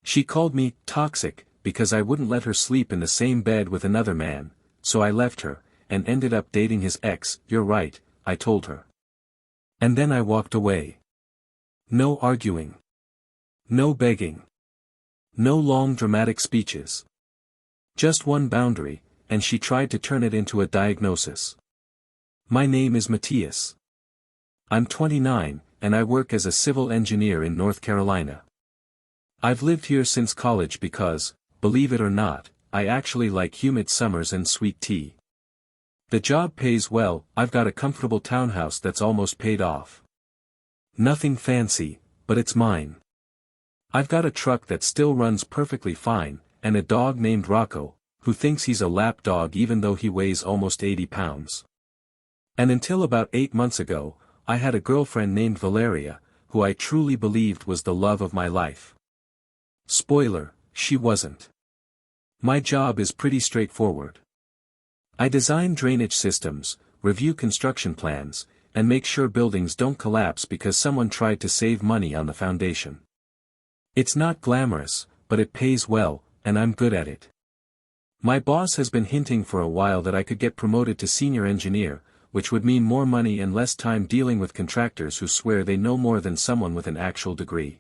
She called me toxic because I wouldn't let her sleep in the same bed with another man, so I left her, and ended up dating his ex. You're right, I told her. And then I walked away. No arguing. No begging. No long dramatic speeches. Just one boundary, and she tried to turn it into a diagnosis. My name is Matthias. I'm 29, and I work as a civil engineer in North Carolina. I've lived here since college because, believe it or not, I actually like humid summers and sweet tea. The job pays well. I've got a comfortable townhouse that's almost paid off. Nothing fancy, but it's mine. I've got a truck that still runs perfectly fine, and a dog named Rocco, who thinks he's a lap dog even though he weighs almost 80 pounds. And until about 8 months ago, I had a girlfriend named Valeria, who I truly believed was the love of my life. Spoiler, she wasn't. My job is pretty straightforward. I design drainage systems, review construction plans, and make sure buildings don't collapse because someone tried to save money on the foundation. It's not glamorous, but it pays well, and I'm good at it. My boss has been hinting for a while that I could get promoted to senior engineer, which would mean more money and less time dealing with contractors who swear they know more than someone with an actual degree.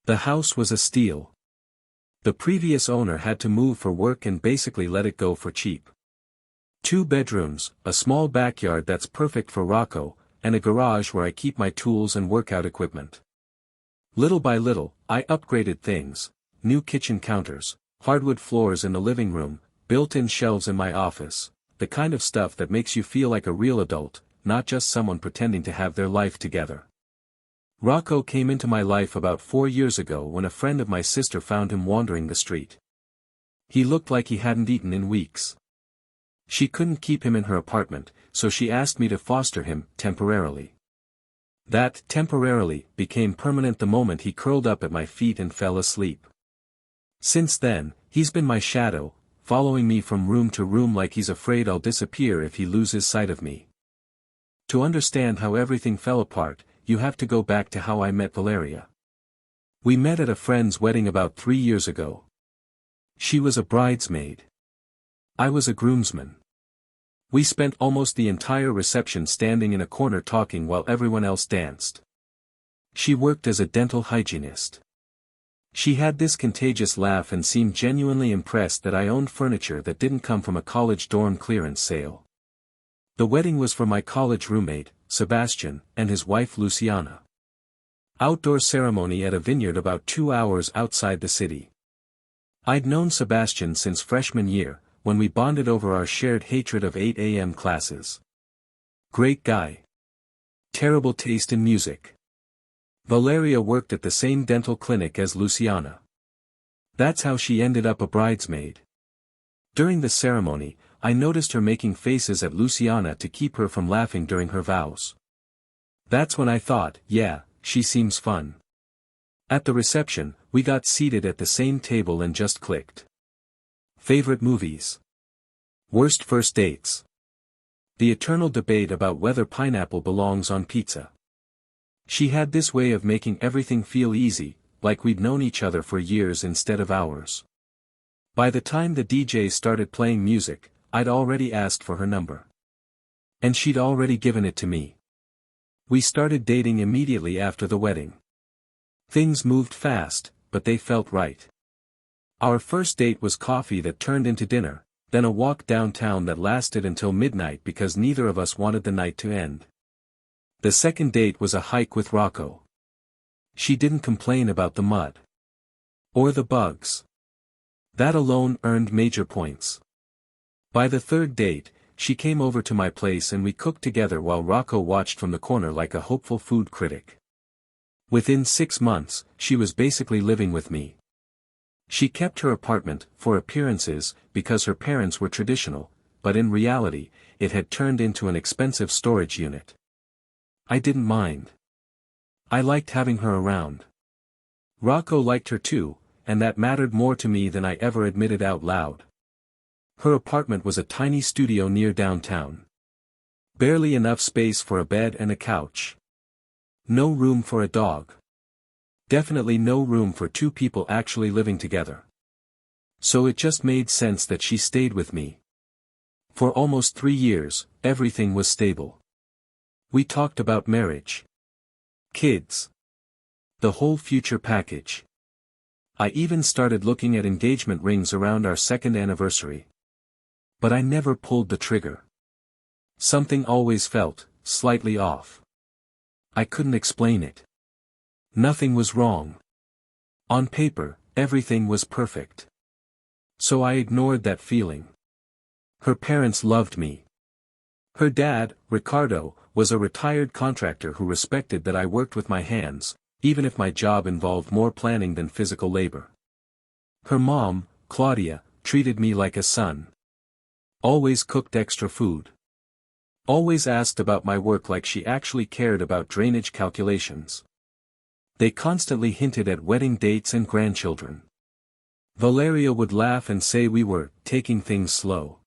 The house was a steal. The previous owner had to move for work and basically let it go for cheap. 2 bedrooms, a small backyard that's perfect for Rocco, and a garage where I keep my tools and workout equipment. Little by little, I upgraded things: new kitchen counters, hardwood floors in the living room, built-in shelves in my office, the kind of stuff that makes you feel like a real adult, not just someone pretending to have their life together. Rocco came into my life about 4 years ago when a friend of my sister found him wandering the street. He looked like he hadn't eaten in weeks. She couldn't keep him in her apartment, so she asked me to foster him, temporarily. That temporarily became permanent the moment he curled up at my feet and fell asleep. Since then, he's been my shadow, following me from room to room like he's afraid I'll disappear if he loses sight of me. To understand how everything fell apart, you have to go back to how I met Valeria. We met at a friend's wedding about 3 years ago. She was a bridesmaid. I was a groomsman. We spent almost the entire reception standing in a corner talking while everyone else danced. She worked as a dental hygienist. She had this contagious laugh and seemed genuinely impressed that I owned furniture that didn't come from a college dorm clearance sale. The wedding was for my college roommate, Sebastian, and his wife Luciana. Outdoor ceremony at a vineyard about 2 hours outside the city. I'd known Sebastian since freshman year, when we bonded over our shared hatred of 8 a.m. classes. Great guy. Terrible taste in music. Valeria worked at the same dental clinic as Luciana. That's how she ended up a bridesmaid. During the ceremony, I noticed her making faces at Luciana to keep her from laughing during her vows. That's when I thought, yeah, she seems fun. At the reception, we got seated at the same table and just clicked. Favorite movies. Worst first dates. The eternal debate about whether pineapple belongs on pizza. She had this way of making everything feel easy, like we'd known each other for years instead of hours. By the time the DJ started playing music, I'd already asked for her number. And she'd already given it to me. We started dating immediately after the wedding. Things moved fast, but they felt right. Our first date was coffee that turned into dinner, then a walk downtown that lasted until midnight because neither of us wanted the night to end. The second date was a hike with Rocco. She didn't complain about the mud. Or the bugs. That alone earned major points. By the third date, she came over to my place and we cooked together while Rocco watched from the corner like a hopeful food critic. Within 6 months, she was basically living with me. She kept her apartment, for appearances, because her parents were traditional, but in reality, it had turned into an expensive storage unit. I didn't mind. I liked having her around. Rocco liked her too, and that mattered more to me than I ever admitted out loud. Her apartment was a tiny studio near downtown. Barely enough space for a bed and a couch. No room for a dog. Definitely no room for two people actually living together. So it just made sense that she stayed with me. For almost 3 years, everything was stable. We talked about marriage. Kids. The whole future package. I even started looking at engagement rings around our second anniversary. But I never pulled the trigger. Something always felt slightly off. I couldn't explain it. Nothing was wrong. On paper, everything was perfect. So I ignored that feeling. Her parents loved me. Her dad, Ricardo, was a retired contractor who respected that I worked with my hands, even if my job involved more planning than physical labor. Her mom, Claudia, treated me like a son. Always cooked extra food. Always asked about my work like she actually cared about drainage calculations. They constantly hinted at wedding dates and grandchildren. Valeria would laugh and say we were taking things slow.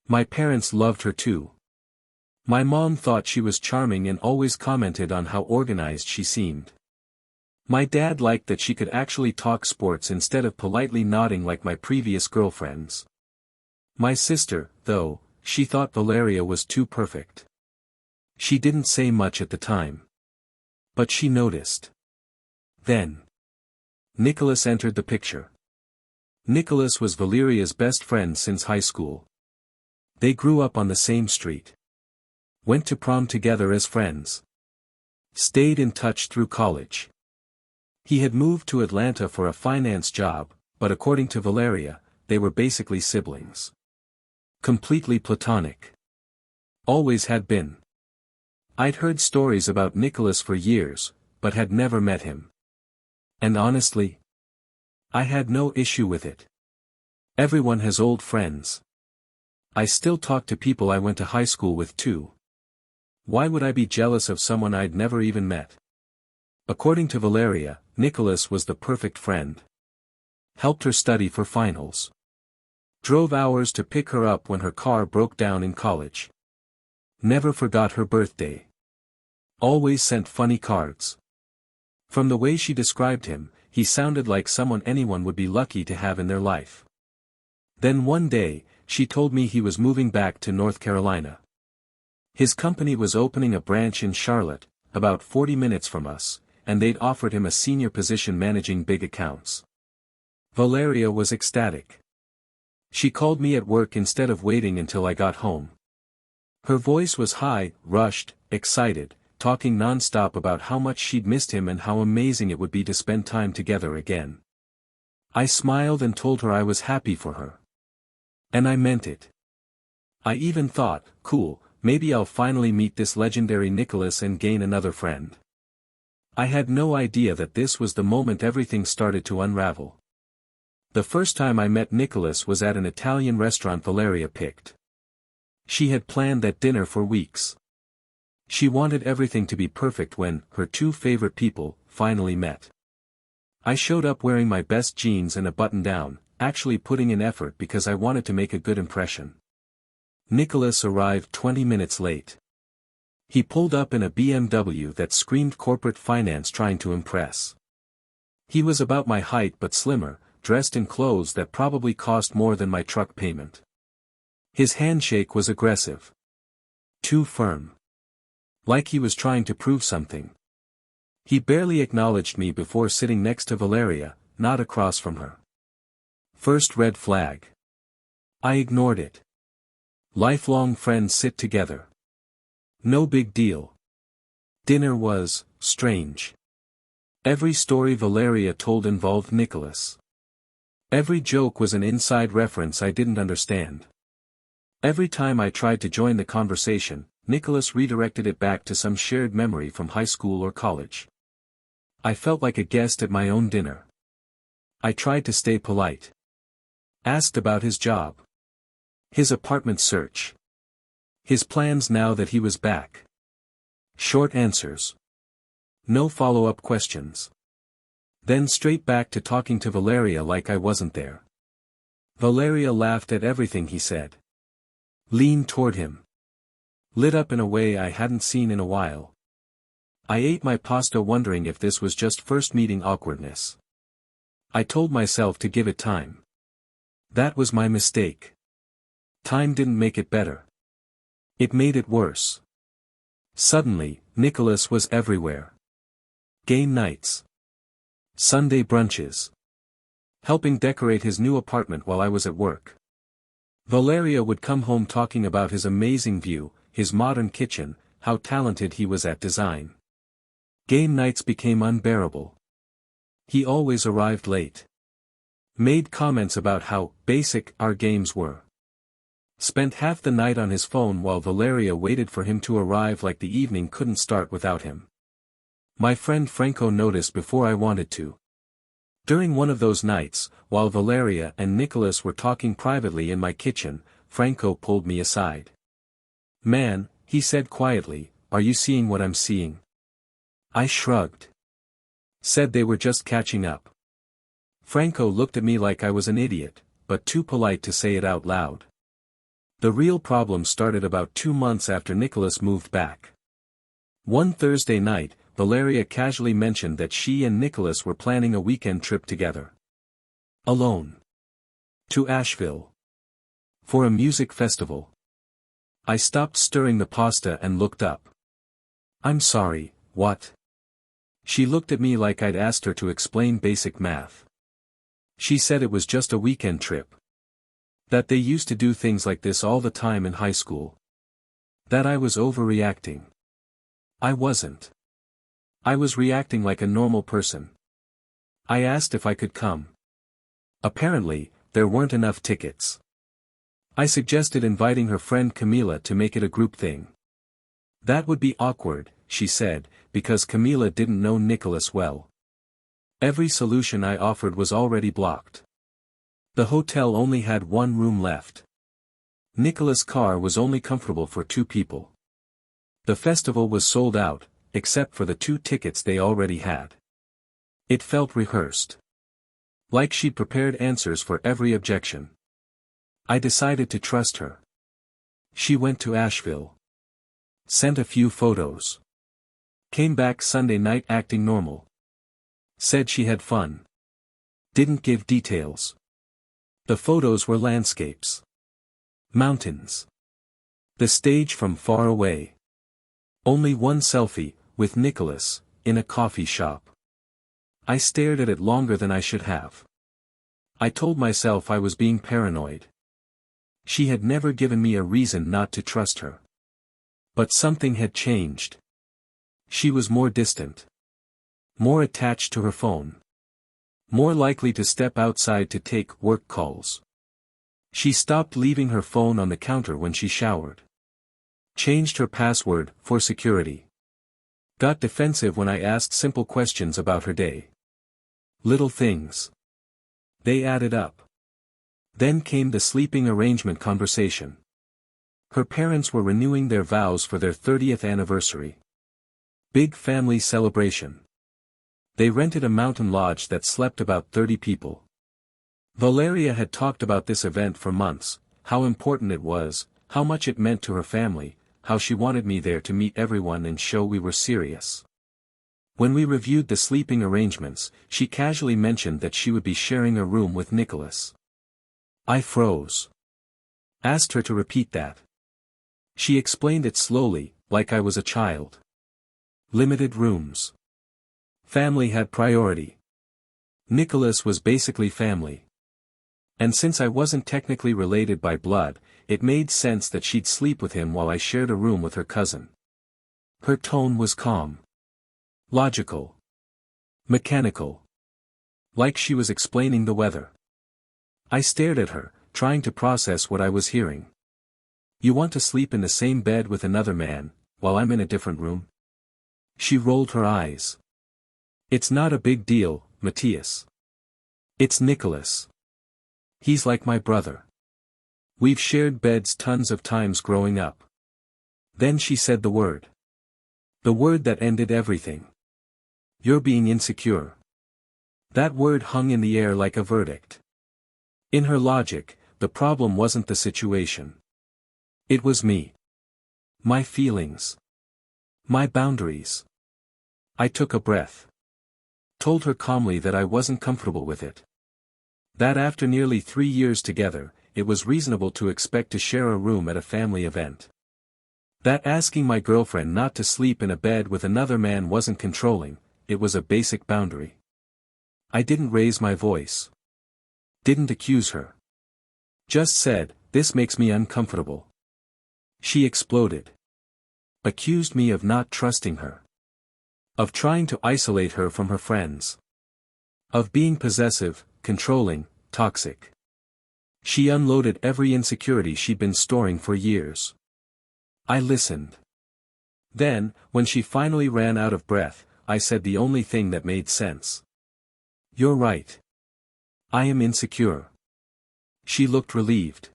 My parents loved her too. My mom thought she was charming and always commented on how organized she seemed. My dad liked that she could actually talk sports instead of politely nodding like my previous girlfriends. My sister, though, she thought Valeria was too perfect. She didn't say much at the time. But she noticed. Then Nicholas entered the picture. Nicholas was Valeria's best friend since high school. They grew up on the same street. Went to prom together as friends. Stayed in touch through college. He had moved to Atlanta for a finance job, but according to Valeria, they were basically siblings. Completely platonic. Always had been. I'd heard stories about Nicholas for years, but had never met him. And honestly, I had no issue with it. Everyone has old friends. I still talk to people I went to high school with too. Why would I be jealous of someone I'd never even met? According to Valeria, Nicholas was the perfect friend. Helped her study for finals. Drove hours to pick her up when her car broke down in college. Never forgot her birthday. Always sent funny cards. From the way she described him, he sounded like someone anyone would be lucky to have in their life. Then one day, she told me he was moving back to North Carolina. His company was opening a branch in Charlotte, about 40 minutes from us, and they'd offered him a senior position managing big accounts. Valeria was ecstatic. She called me at work instead of waiting until I got home. Her voice was high, rushed, excited, talking non-stop about how much she'd missed him and how amazing it would be to spend time together again. I smiled and told her I was happy for her. And I meant it. I even thought, cool, maybe I'll finally meet this legendary Nicholas and gain another friend. I had no idea that this was the moment everything started to unravel. The first time I met Nicholas was at an Italian restaurant Valeria picked. She had planned that dinner for weeks. She wanted everything to be perfect when her two favorite people finally met. I showed up wearing my best jeans and a button-down, actually putting in effort because I wanted to make a good impression. Nicholas arrived 20 minutes late. He pulled up in a BMW that screamed corporate finance trying to impress. He was about my height but slimmer, dressed in clothes that probably cost more than my truck payment. His handshake was aggressive. Too firm. Like he was trying to prove something. He barely acknowledged me before sitting next to Valeria, not across from her. First red flag. I ignored it. Lifelong friends sit together. No big deal. Dinner was strange. Every story Valeria told involved Nicholas. Every joke was an inside reference I didn't understand. Every time I tried to join the conversation, Nicholas redirected it back to some shared memory from high school or college. I felt like a guest at my own dinner. I tried to stay polite. Asked about his job. His apartment search. His plans now that he was back. Short answers. No follow-up questions. Then straight back to talking to Valeria like I wasn't there. Valeria laughed at everything he said. Leaned toward him. Lit up in a way I hadn't seen in a while. I ate my pasta wondering if this was just first meeting awkwardness. I told myself to give it time. That was my mistake. Time didn't make it better. It made it worse. Suddenly, Nicholas was everywhere. Game nights. Sunday brunches. Helping decorate his new apartment while I was at work. Valeria would come home talking about his amazing view, his modern kitchen, how talented he was at design. Game nights became unbearable. He always arrived late. Made comments about how basic our games were. Spent half the night on his phone while Valeria waited for him to arrive like the evening couldn't start without him. My friend Franco noticed before I wanted to. During one of those nights, while Valeria and Nicholas were talking privately in my kitchen, Franco pulled me aside. "Man," he said quietly, "are you seeing what I'm seeing?" I shrugged. Said they were just catching up. Franco looked at me like I was an idiot, but too polite to say it out loud. The real problem started about 2 months after Nicholas moved back. One Thursday night, Valeria casually mentioned that she and Nicholas were planning a weekend trip together. Alone. To Asheville. For a music festival. I stopped stirring the pasta and looked up. "I'm sorry, what?" She looked at me like I'd asked her to explain basic math. She said it was just a weekend trip. That they used to do things like this all the time in high school. That I was overreacting. I wasn't. I was reacting like a normal person. I asked if I could come. Apparently, there weren't enough tickets. I suggested inviting her friend Camila to make it a group thing. That would be awkward, she said, because Camila didn't know Nicholas well. Every solution I offered was already blocked. The hotel only had 1 room left. Nicholas' car was only comfortable for 2 people. The festival was sold out, except for the 2 tickets they already had. It felt rehearsed. Like she'd prepared answers for every objection. I decided to trust her. She went to Asheville. Sent a few photos. Came back Sunday night acting normal. Said she had fun. Didn't give details. The photos were landscapes. Mountains. The stage from far away. Only one selfie, with Nicholas, in a coffee shop. I stared at it longer than I should have. I told myself I was being paranoid. She had never given me a reason not to trust her. But something had changed. She was more distant. More attached to her phone. More likely to step outside to take work calls. She stopped leaving her phone on the counter when she showered. Changed her password, for security. Got defensive when I asked simple questions about her day. Little things. They added up. Then came the sleeping arrangement conversation. Her parents were renewing their vows for their 30th anniversary. Big family celebration. They rented a mountain lodge that slept about 30 people. Valeria had talked about this event for months, how important it was, how much it meant to her family, how she wanted me there to meet everyone and show we were serious. When we reviewed the sleeping arrangements, she casually mentioned that she would be sharing a room with Nicholas. I froze. Asked her to repeat that. She explained it slowly, like I was a child. Limited rooms. Family had priority. Nicholas was basically family. And since I wasn't technically related by blood, it made sense that she'd sleep with him while I shared a room with her cousin. Her tone was calm. Logical. Mechanical. Like she was explaining the weather. I stared at her, trying to process what I was hearing. You want to sleep in the same bed with another man, while I'm in a different room? She rolled her eyes. It's not a big deal, Matthias. It's Nicholas. He's like my brother. We've shared beds tons of times growing up. Then she said the word. The word that ended everything. You're being insecure. That word hung in the air like a verdict. In her logic, the problem wasn't the situation. It was me. My feelings. My boundaries. I took a breath. Told her calmly that I wasn't comfortable with it. That after nearly 3 years together, it was reasonable to expect to share a room at a family event. That asking my girlfriend not to sleep in a bed with another man wasn't controlling, it was a basic boundary. I didn't raise my voice. Didn't accuse her. Just said, "This makes me uncomfortable." She exploded. Accused me of not trusting her. Of trying to isolate her from her friends. Of being possessive, controlling, toxic. She unloaded every insecurity she'd been storing for years. I listened. Then, when she finally ran out of breath, I said the only thing that made sense. "You're right. I am insecure." She looked relieved.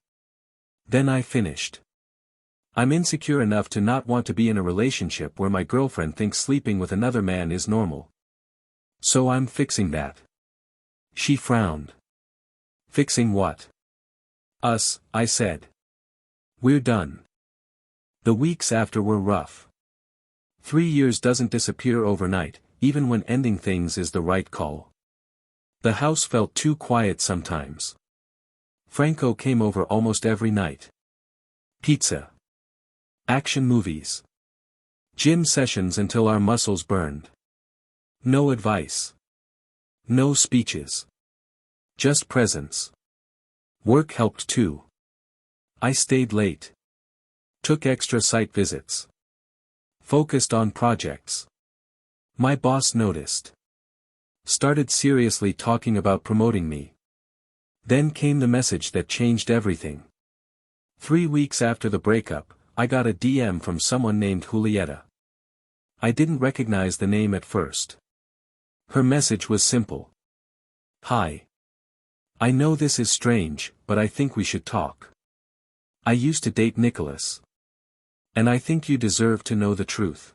Then I finished. "I'm insecure enough to not want to be in a relationship where my girlfriend thinks sleeping with another man is normal. So I'm fixing that." She frowned. "Fixing what?" "Us," I said. "We're done." The weeks after were rough. 3 years doesn't disappear overnight, even when ending things is the right call. The house felt too quiet sometimes. Franco came over almost every night. Pizza. Action movies. Gym sessions until our muscles burned. No advice. No speeches. Just presence. Work helped too. I stayed late. Took extra site visits. Focused on projects. My boss noticed. Started seriously talking about promoting me. Then came the message that changed everything. 3 weeks after the breakup, I got a DM from someone named Julieta. I didn't recognize the name at first. Her message was simple. "Hi. I know this is strange, but I think we should talk. I used to date Nicholas. And I think you deserve to know the truth."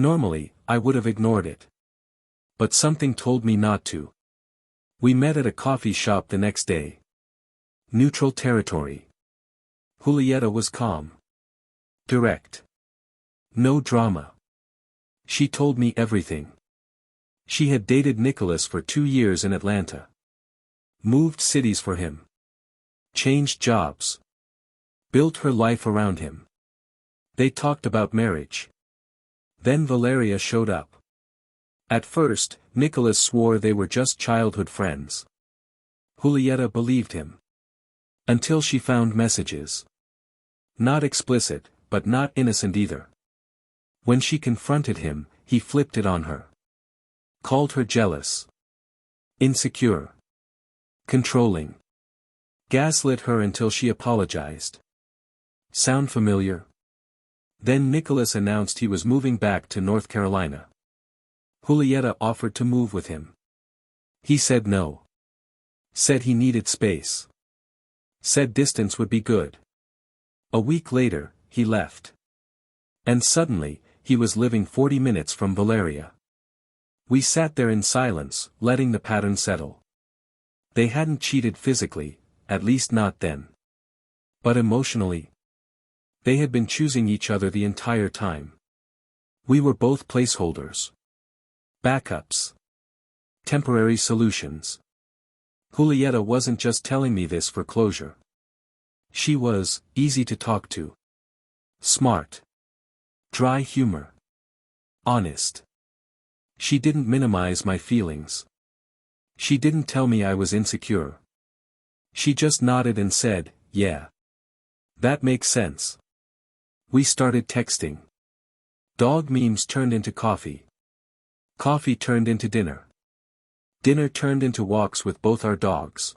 Normally, I would have ignored it. But something told me not to. We met at a coffee shop the next day. Neutral territory. Julieta was calm. Direct. No drama. She told me everything. She had dated Nicholas for 2 years in Atlanta. Moved cities for him. Changed jobs. Built her life around him. They talked about marriage. Then Valeria showed up. At first, Nicholas swore they were just childhood friends. Julieta believed him. Until she found messages. Not explicit, but not innocent either. When she confronted him, he flipped it on her. Called her jealous. Insecure. Controlling. Gaslit her until she apologized. Sound familiar? Then Nicholas announced he was moving back to North Carolina. Julieta offered to move with him. He said no. Said he needed space. Said distance would be good. A week later, he left. And suddenly, he was living 40 minutes from Valeria. We sat there in silence, letting the pattern settle. They hadn't cheated physically, at least not then. But emotionally, they had been choosing each other the entire time. We were both placeholders. Backups. Temporary solutions. Julieta wasn't just telling me this for closure. She was easy to talk to. Smart. Dry humor. Honest. She didn't minimize my feelings. She didn't tell me I was insecure. She just nodded and said, "Yeah. That makes sense." We started texting. Dog memes turned into coffee. Coffee turned into dinner. Dinner turned into walks with both our dogs.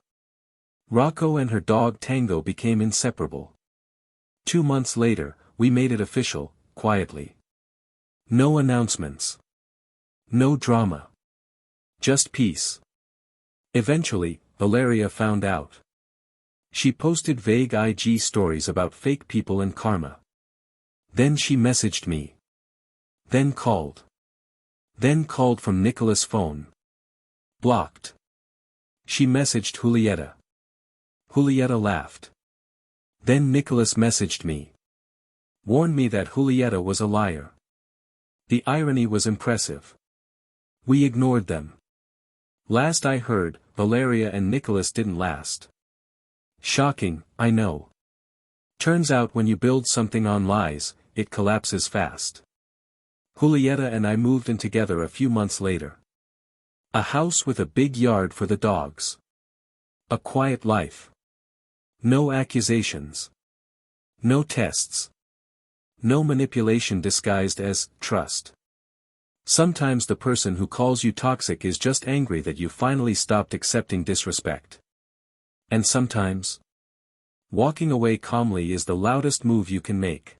Rocco and her dog Tango became inseparable. 2 months later, we made it official, quietly. No announcements. No drama. Just peace. Eventually, Valeria found out. She posted vague IG stories about fake people and karma. Then she messaged me. Then called. Then called from Nicholas' phone. Blocked. She messaged Julieta. Julieta laughed. Then Nicholas messaged me. Warned me that Julieta was a liar. The irony was impressive. We ignored them. Last I heard, Valeria and Nicholas didn't last. Shocking, I know. Turns out when you build something on lies, it collapses fast. Julieta and I moved in together a few months later. A house with a big yard for the dogs. A quiet life. No accusations. No tests. No manipulation disguised as trust. Sometimes the person who calls you toxic is just angry that you finally stopped accepting disrespect. And sometimes, walking away calmly is the loudest move you can make.